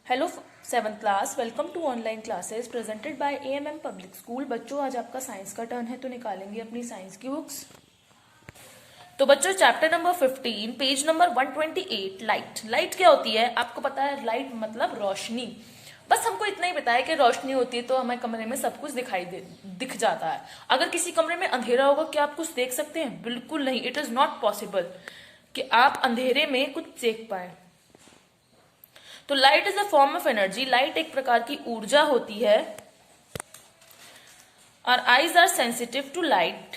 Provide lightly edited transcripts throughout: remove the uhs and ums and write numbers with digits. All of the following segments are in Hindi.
Hello seventh class, welcome to online classes presented by AMM public school. बच्चों, आज आपका साइंस का टर्न है, तो निकालेंगे अपनी साइंस की बुक्स। तो बच्चों, chapter number 15, page number 128, light. Light क्या होती है? आपको पता है, लाइट मतलब रोशनी। बस हमको इतना ही पता है कि रोशनी होती है तो हमें कमरे में सब कुछ दिख जाता है। अगर किसी कमरे में अंधेरा होगा, क्या आप कुछ देख सकते हैं? बिल्कुल नहीं। इट इज नॉट पॉसिबल कि आप अंधेरे में कुछ देख पाए। तो light is a form of energy. Light एक प्रकार की ऊर्जा होती है। और eyes are sensitive to light.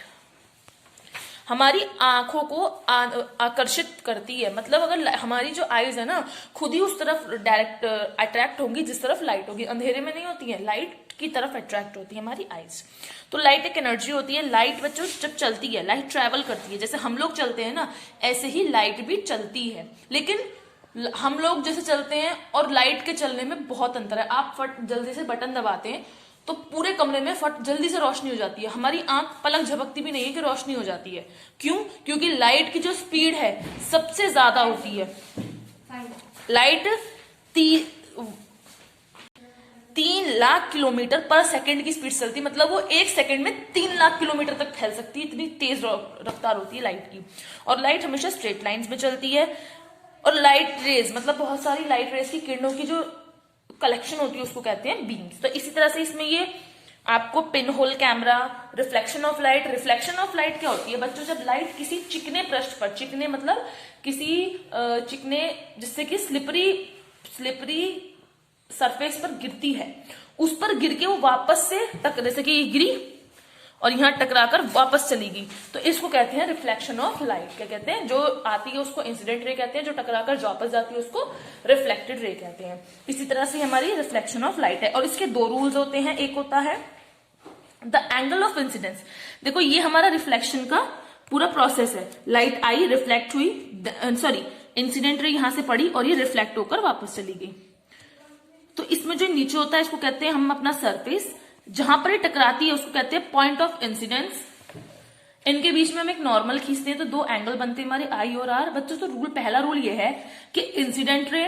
हमारी आंखों को आकर्षित करती है। मतलब अगर हमारी जो आईज है ना, खुद ही उस तरफ डायरेक्ट अट्रैक्ट होंगी जिस तरफ लाइट होगी। अंधेरे में नहीं होती है, लाइट की तरफ अट्रैक्ट होती है हमारी आईज। तो लाइट एक एनर्जी होती है। लाइट बच्चों जब चलती है, लाइट ट्रैवल करती है। जैसे हम लोग चलते हैं ना, ऐसे ही लाइट भी चलती है। लेकिन हम लोग जैसे चलते हैं और लाइट के चलने में बहुत अंतर है। आप फट जल्दी से बटन दबाते हैं तो पूरे कमरे में फट जल्दी से रोशनी हो जाती है। हमारी आंख पलक झपकती भी नहीं है कि रोशनी हो जाती है। क्यों? क्योंकि लाइट की जो स्पीड है सबसे ज्यादा होती है। लाइट 3 लाख किलोमीटर पर सेकंड की स्पीड चलती है। मतलब वो 1 सेकंड में 3 लाख किलोमीटर तक फैल सकती है, इतनी तेज रफ्तार होती है लाइट की। और लाइट हमेशा स्ट्रेट लाइंस में चलती है। और लाइट रेज मतलब बहुत सारी लाइट रेज की किरणों की जो कलेक्शन होती है उसको कहते हैं बीम्स। तो इसी तरह से इसमें ये आपको pin hole camera, reflection of light. Reflection of light क्या होती है बच्चों? जब लाइट किसी चिकने पृष्ठ पर, चिकने मतलब किसी चिकने जिससे कि स्लिपरी सरफेस पर गिरती है, उस पर गिर के वो वापस से जैसे कि गिरी और यहां टकराकर वापस चली गई, तो इसको कहते हैं रिफ्लेक्शन ऑफ लाइट। क्या कहते हैं? जो आती है उसको इंसिडेंट रे कहते हैं, जो टकराकर वापस जाती है उसको रिफ्लेक्टेड रे कहते हैं। इसी तरह से हमारी रिफ्लेक्शन ऑफ लाइट है। और इसके 2 रूल्स होते हैं। एक होता है द एंगल ऑफ इंसिडेंस। देखो, ये हमारा रिफ्लेक्शन का पूरा प्रोसेस है। लाइट आई, रिफ्लेक्ट हुई, इंसिडेंट रे यहां से पड़ी और ये रिफ्लेक्ट होकर वापस चली गई। तो इसमें जो नीचे होता है इसको कहते हैं हम अपना सरफेस। जहां पर ये टकराती है उसको कहते हैं पॉइंट ऑफ इंसिडेंस। इनके बीच में हम एक नॉर्मल खींचते हैं तो 2 एंगल बनते हैं हमारे आई और आर। बच्चों, तो पहला रूल ये है कि इंसिडेंट रे,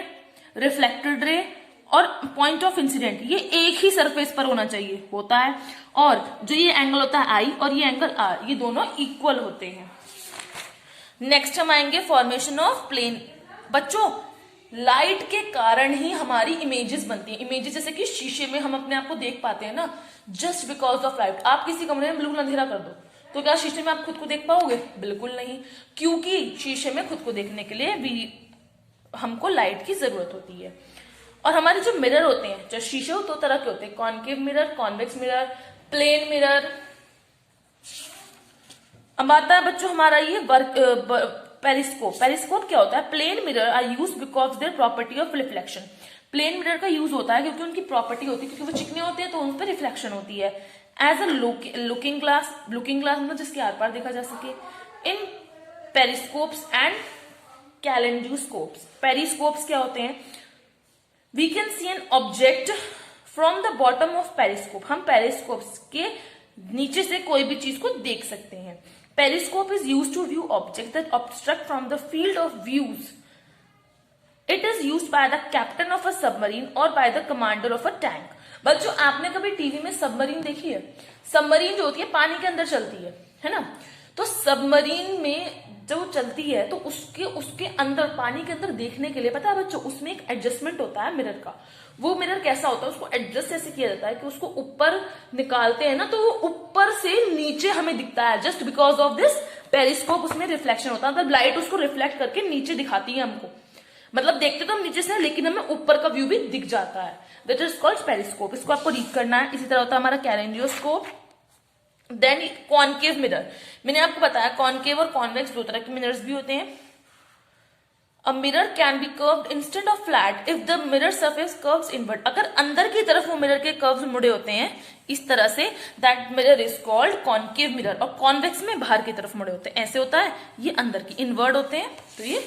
रिफ्लेक्टेड रे और पॉइंट ऑफ इंसिडेंट ये एक ही सरफेस पर होना चाहिए, होता है। और जो ये एंगल होता है आई और ये एंगल आर, ये दोनों इक्वल होते हैं। नेक्स्ट हम आएंगे फॉर्मेशन ऑफ प्लेन। बच्चों, लाइट के कारण ही हमारी इमेजेस बनती हैं। इमेजेस जैसे कि शीशे में हम अपने आप को देख पाते हैं ना, जस्ट बिकॉज ऑफ लाइट। आप किसी कमरे में बिल्कुल अंधेरा कर दो तो क्या शीशे में आप खुद को देख पाओगे? बिल्कुल नहीं, क्योंकि शीशे में खुद को देखने के लिए भी हमको लाइट की जरूरत होती है। और हमारे जो मिरर होते हैं, जो शीशे 2 तरह के होते हैं, concave mirror, convex mirror, plane mirror. अब आता है बच्चों हमारा ये पेरिस्कोप। पेरिस्कोप क्या होता है? Plane mirror are use because their property of reflection. Plane mirror का यूज होता है क्योंकि उनकी प्रॉपर्टी होती है, क्योंकि वो चिकने होते हैं तो उन पर रिफ्लेक्शन होती है। एज अ लुकिंग ग्लास मतलब जिसके आर पार देखा जा सके। इन पेरिस्कोप्स एंड कैलेंडोस्कोप्स। पेरिस्कोप्स क्या होते हैं? We can see an object from the bottom of periscope. हम पेरिस्कोप्स के नीचे से कोई भी चीज को देख सकते हैं। Periscope is used to view objects that obstruct from the field of views. It is used by the captain of a submarine or by the commander of a tank. बच्चों, आपने कभी टीवी में सबमरीन देखी है? सबमरीन जो होती है पानी के अंदर चलती है ना? तो सबमरीन में जब चलती है तो उसके अंदर, पानी के अंदर देखने के लिए, पता है बच्चों, उसमें एक एडजस्टमेंट होता है मिरर का। वो मिरर कैसा होता है? उसको एडजस्ट ऐसे किया जाता है कि उसको ऊपर निकालते हैं ना तो वो ऊपर से नीचे हमें दिखता है, just because of this periscope. उसमें रिफ्लेक्शन होता है, मतलब लाइट उसको रिफ्लेक्ट करके नीचे दिखाती है हमको। मतलब देखते तो हम नीचे से, लेकिन हमें ऊपर का व्यू भी दिख जाता है। That is called periscope. इसको आपको रीड करना है। इसी तरह होता है हमारा कैलेंडोस्कोप। Then concave mirror. मैंने आपको बताया कॉनकेव और कॉन्वेक्स 2 तरह के मिरर्स भी होते हैं। A mirror can be curved instead of flat if the mirror surface curves inward. अगर अंदर की तरफ वो मिरर के कर्व्स मुड़े होते हैं इस तरह से, that mirror is called concave mirror। और कॉन्वेक्स में बाहर की तरफ मुड़े होते हैं, ऐसे होता है। ये अंदर की इनवर्ड होते हैं तो ये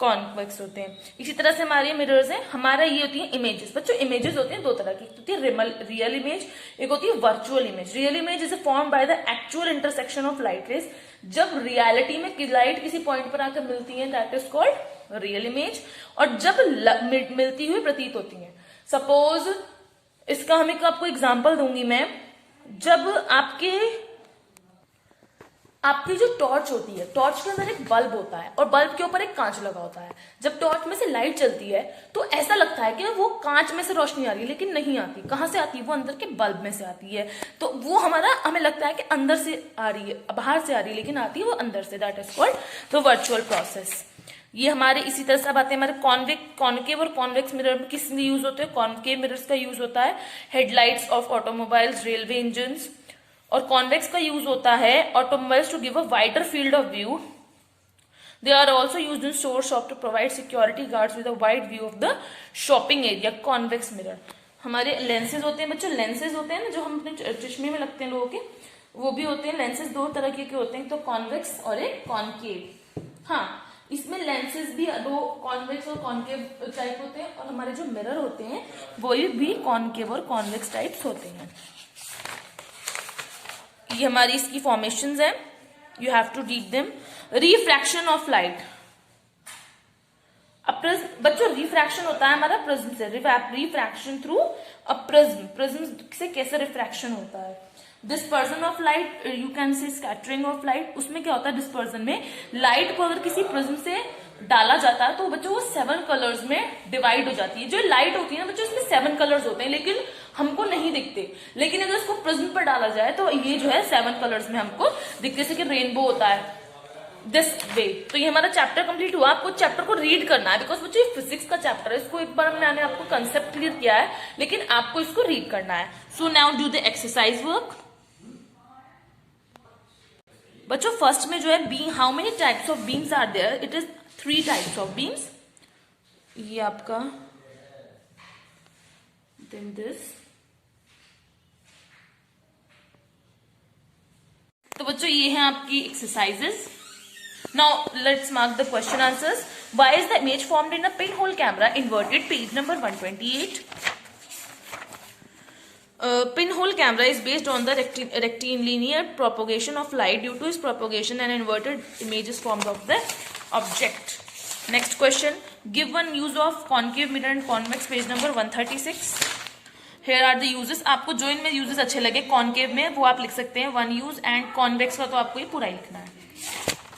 कॉन्वेक्स होते हैं। इसी तरह से हमारे मिरर्स हैं। हमारा ये होती है इमेजेस। बच्चों, इमेजेस होती हैं 2 तरह की, होती है रियल इमेज, एक होती है virtual image. Real image is form by the actual intersection of light rays. जब रियलिटी में लाइट किसी पॉइंट पर आकर मिलती है, that is called real image. और जब मिलती हुई प्रतीत होती है, सपोज इसका हम एक आपको एग्जांपल दूंगी मैं, जब आपकी जो टॉर्च होती है, टॉर्च के अंदर एक बल्ब होता है और बल्ब के ऊपर एक कांच लगा होता है। जब टॉर्च में से लाइट चलती है तो ऐसा लगता है कि वो कांच में से रोशनी आ रही है, लेकिन नहीं आती। कहां से आती है? वो अंदर के बल्ब में से आती है। तो वो हमें लगता है कि अंदर से आ रही है, बाहर से आ रही है, लेकिन आती है वो अंदर से। That is called the virtual process. ये हमारे इसी तरह से अब आते हैं हमारे कॉनकेव और कॉन्वेक्स मिरर में किस लिए यूज होते हैं? कॉनकेव मिरर्स का यूज होता है headlights of automobiles, railway engine, और कॉन्वेक्स का यूज होता है automobiles to give a wider field of view. They are also used in store shop to provide security guards with a wide view of the shopping area. Convex mirror हमारे लेंसेज होते हैं बच्चों, लेंसेज होते हैं ना जो हम अपने चश्मे में लगते हैं लोगों के, वो भी होते हैं लेंसेज। दो तरह के होते हैं, तो कॉन्वेक्स और एक कॉनकेव। हाँ, इसमें लेंसेज भी दो कॉन्वेक्स और कॉनकेव टाइप होते हैं, और हमारे जो मिरर होते हैं वो भी कॉनकेव और कॉन्वेक्स टाइप्स होते हैं। ये हमारी इसकी फॉर्मेशंस है, you have to read them. Refraction of light. बच्चों रिफ्रैक्शन होता है हमारा प्रिज्म से, refraction through a prism. Prism से कैसे रिफ्रैक्शन होता है? Dispersion of light, you can say scattering of light. उसमें क्या होता है डिस्पर्जन में? लाइट को अगर किसी प्रिज्म से डाला जाता है तो बच्चों वो 7 कलर्स में डिवाइड हो जाती है। जो लाइट होती है ना बच्चों, इसमें 7 कलर्स होते हैं, लेकिन हमको नहीं दिखते। लेकिन अगर इसको प्रिज्म पर डाला जाए तो ये जो है 7 कलर्स में हमको दिखते, जैसे कि रेनबो होता है दिस वे। तो ये हमारा चैप्टर कंप्लीट हुआ। आपको चैप्टर को रीड करना है, बिकॉज बच्चों ये फिजिक्स का चैप्टर है। इसको एक बार मैंने आपको कंसेप्ट क्लियर किया है, लेकिन आपको इसको रीड करना है। So now do the exercise work. बच्चों फर्स्ट में जो है beam, how many types of beams are there? It is 3 types of beams. ये आपका देन दिस। तो बच्चों ये हैं आपकी exercises. Now let's mark the question answers. Why is the image formed in a pinhole camera inverted? Page number 128। Pinhole camera is based on the rectilinear propagation of light. Due to its propagation, an inverted image is formed of the object. Next question. Give one use of concave mirror and convex. Page number 136. Here are the uses. आपको जो इनमें uses अच्छे लगे कॉन्केव में वो आप लिख सकते हैं, वन यूज, एंड कॉन्वेक्स का तो आपको ये पूरा ही लिखना है।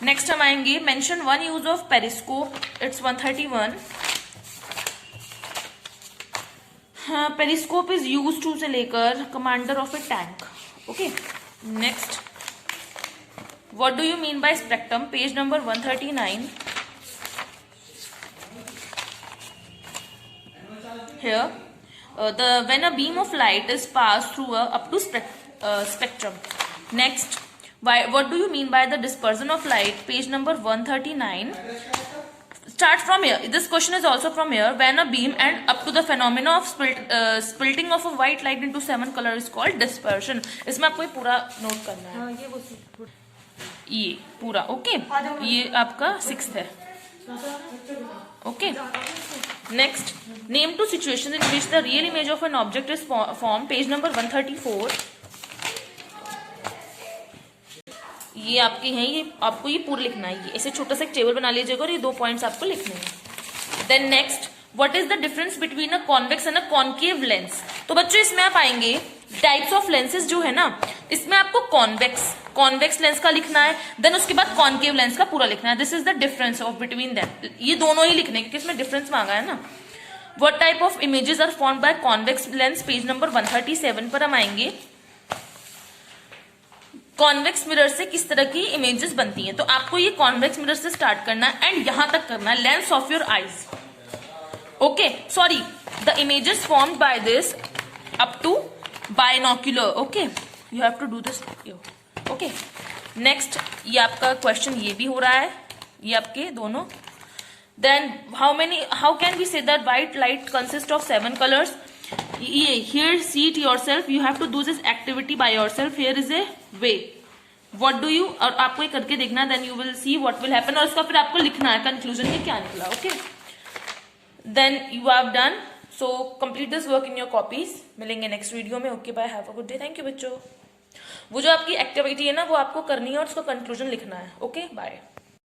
नेक्स्ट हम आएंगे mention one use of periscope. It's 131। Periscope is use to से लेकर commander of a tank. Okay, next what do you mean by spectrum? Page number 139। Here, when a beam of light is passed through up to spectrum. Next, what do you mean by the dispersion of light? Page number 139. Start from here. This question is also from here. When a beam and up to the phenomena of splitting of a white light into 7 colors is called dispersion. इसमें आपको ये पूरा नोट करना है। ये पूरा ओके। ये आपका 6th है। Okay, next name 2 situations in which the real image of an object is formed. Page number 134। ये आपके हैं, ये आपको ये पूरा लिखना है। ये ऐसे छोटा सा एक टेबल बना लीजिएगा और ये 2 पॉइंट्स आपको लिखने हैं। Then next, what is the difference between a convex and a concave lens? तो बच्चों इसमें आप आएंगे टाइप्स ऑफ लेंसेज जो है ना, इसमें आपको कॉन्वेक्स लेंस का लिखना है, देन उसके बाद कॉनकेव लेंस का पूरा लिखना है। This is the difference of between them. ये दोनों ही लिखने क्योंकि इसमें डिफरेंस मांगा है ना। What type of images are formed by convex lens? Page number 137 पर हम आएंगे। कॉन्वेक्स मिरर से किस तरह की इमेजेस बनती हैं? तो आपको ये कॉन्वेक्स मिरर से स्टार्ट करना है एंड यहां तक करना है, lens of your eyes. Okay, sorry, the images formed by this up to binocular. Okay, you have to do this. Okay, next ये आपका क्वेश्चन ये भी हो रहा है, ये आपके दोनों। Then how can we say that white light consist of 7 colours? ये here see it yourself, you have to do this activity by yourself. Here is a way, what do you, और आपको ये करके देखना, then you will see what will happen, और इसका फिर आपको लिखना है कंक्लूजन में क्या निकला। Okay, then you have done. So complete this work in your copies. मिलेंगे नेक्स्ट वीडियो में। Okay, bye, have a good day. Thank you बच्चों। वो जो आपकी एक्टिविटी है ना वो आपको करनी है और उसका कंक्लूजन लिखना है। Okay, bye.